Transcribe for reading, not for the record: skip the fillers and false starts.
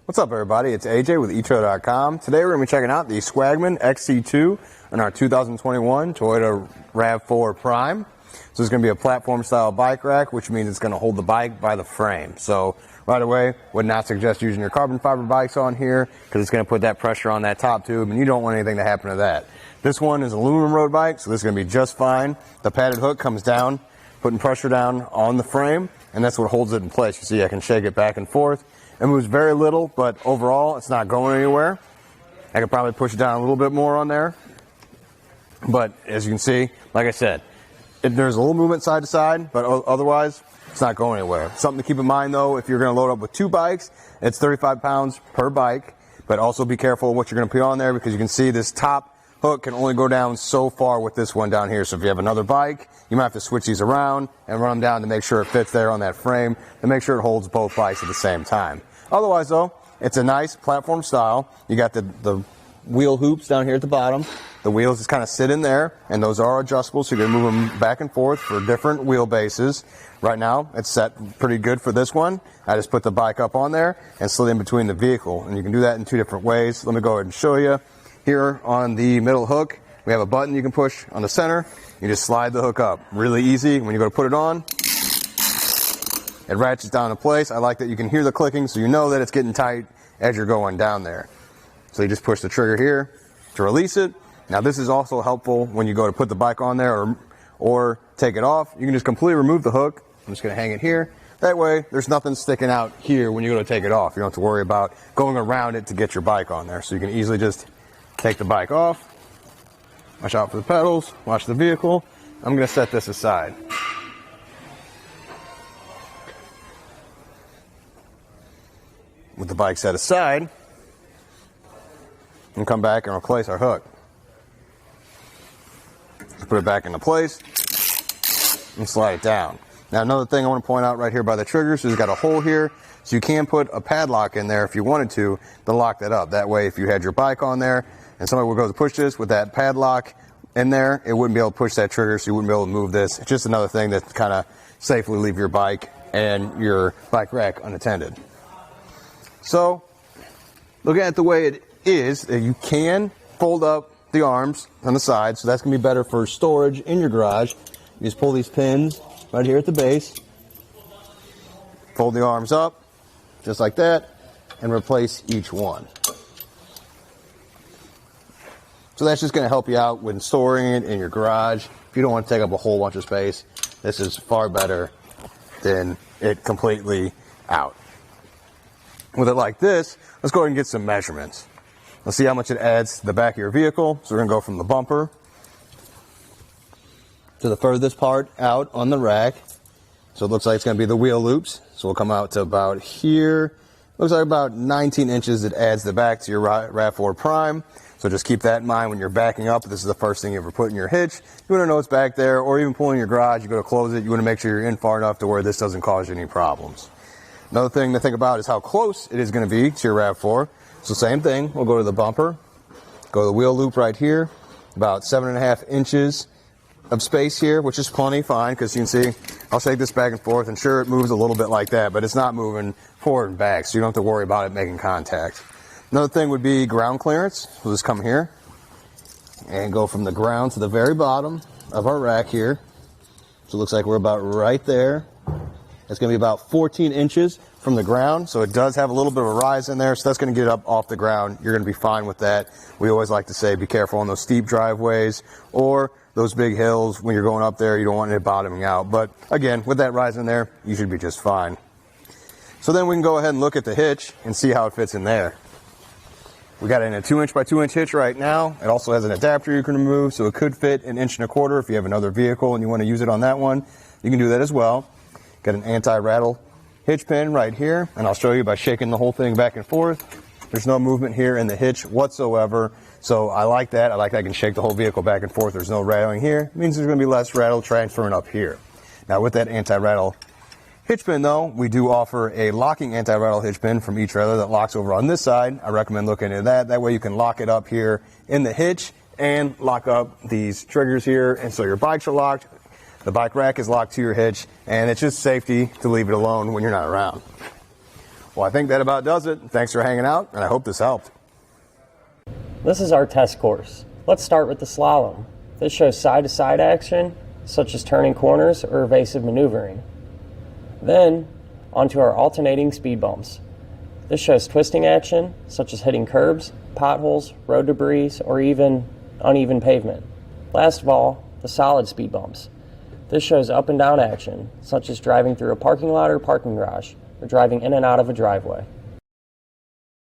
What's up, everybody? It's AJ with Etro.com. Today we're going to be checking out the Swagman XE2 in our 2021 Toyota RAV4 Prime. So it's going to be a platform-style bike rack, which means it's going to hold the bike by the frame. So right away, would not suggest using your carbon fiber bikes on here because it's going to put that pressure on that top tube, and you don't want anything to happen to that. This one is an aluminum road bike, so this is going to be just fine. The padded hook comes down, putting pressure down on the frame, and that's what holds it in place. You see, I can shake it back and forth. It moves very little, but overall, it's not going anywhere. I could probably push it down a little bit more on there. But as you can see, like I said, there's a little movement side to side, but otherwise, it's not going anywhere. Something to keep in mind, though, if you're going to load up with two bikes, it's 35 pounds per bike. But also be careful of what you're going to put on there, because you can see this top hook can only go down so far with this one down here. So if you have another bike, you might have to switch these around and run them down to make sure it fits there on that frame, to make sure it holds both bikes at the same time. Otherwise, though, it's a nice platform style. You got the wheel hoops down here at the bottom. The wheels just kind of sit in there, and those are adjustable, so you can move them back and forth for different wheel bases. Right now, it's set pretty good for this one. I just put the bike up on there and slid in between the vehicle, and you can do that in two different ways. Let me go ahead and show you. Here on the middle hook, we have a button you can push on the center. You just slide the hook up. Really easy. When you go to put it on, it ratchets down in place. I like that you can hear the clicking, so you know that it's getting tight as you're going down there. So you just push the trigger here to release it. Now this is also helpful when you go to put the bike on there or take it off. You can just completely remove the hook. I'm just going to hang it here. That way, there's nothing sticking out here when you go to take it off. You don't have to worry about going around it to get your bike on there. So you can easily just take the bike off. Watch out for the pedals. Watch the vehicle. I'm going to set this aside. With the bike set aside, and come back and replace our hook. Put it back into place and slide it down. Now, another thing I want to point out right here by the triggers is it's got a hole here, so you can put a padlock in there if you wanted to lock that up. That way, if you had your bike on there and somebody would go to push this with that padlock in there, it wouldn't be able to push that trigger, so you wouldn't be able to move this. It's just another thing that kind of safely leave your bike and your bike rack unattended. So, looking at the way it is, you can fold up the arms on the side, so that's going to be better for storage in your garage. You just pull these pins right here at the base, fold the arms up, just like that, and replace each one. So that's just going to help you out when storing it in your garage. If you don't want to take up a whole bunch of space, this is far better than it completely out. With it like this, let's go ahead and get some measurements. Let's see how much it adds to the back of your vehicle. So we're going to go from the bumper to the furthest part out on the rack. So it looks like it's going to be the wheel loops. So we'll come out to about here. Looks like about 19 inches it adds the back to your RAV4 Prime. So just keep that in mind when you're backing up. This is the first thing you ever put in your hitch. You want to know it's back there, or even pulling your garage, you go to close it. You want to make sure you're in far enough to where this doesn't cause you any problems. Another thing to think about is how close it is going to be to your RAV4. So same thing, we'll go to the bumper, go to the wheel loop right here, about 7.5 inches of space here, which is plenty, fine, because you can see, I'll shake this back and forth, and sure, it moves a little bit like that, but it's not moving forward and back, so you don't have to worry about it making contact. Another thing would be ground clearance. We'll just come here and go from the ground to the very bottom of our rack here. So it looks like we're about right there. It's going to be about 14 inches from the ground, so it does have a little bit of a rise in there, so that's going to get up off the ground. You're going to be fine with that. We always like to say be careful on those steep driveways or those big hills. When you're going up there, you don't want it bottoming out. But again, with that rise in there, you should be just fine. So then we can go ahead and look at the hitch and see how it fits in there. We got it in a 2-inch by 2-inch hitch right now. It also has an adapter you can remove, so it could fit 1.25 inches if you have another vehicle and you want to use it on that one. You can do that as well. Got an anti-rattle hitch pin right here, and I'll show you by shaking the whole thing back and forth. There's no movement here in the hitch whatsoever, so I like that. I like that I can shake the whole vehicle back and forth. There's no rattling here. It means there's going to be less rattle transferring up here. Now with that anti-rattle hitch pin, though, we do offer a locking anti-rattle hitch pin from eTrailer that locks over on this side. I recommend looking into that. That way you can lock it up here in the hitch and lock up these triggers here, and so your bikes are locked. The bike rack is locked to your hitch, and it's just safety to leave it alone when you're not around. Well, I think that about does it. Thanks for hanging out, and I hope this helped. This is our test course. Let's start with the slalom. This shows side-to-side action, such as turning corners or evasive maneuvering. Then, onto our alternating speed bumps. This shows twisting action, such as hitting curbs, potholes, road debris, or even uneven pavement. Last of all, the solid speed bumps. This shows up and down action, such as driving through a parking lot or parking garage, or driving in and out of a driveway.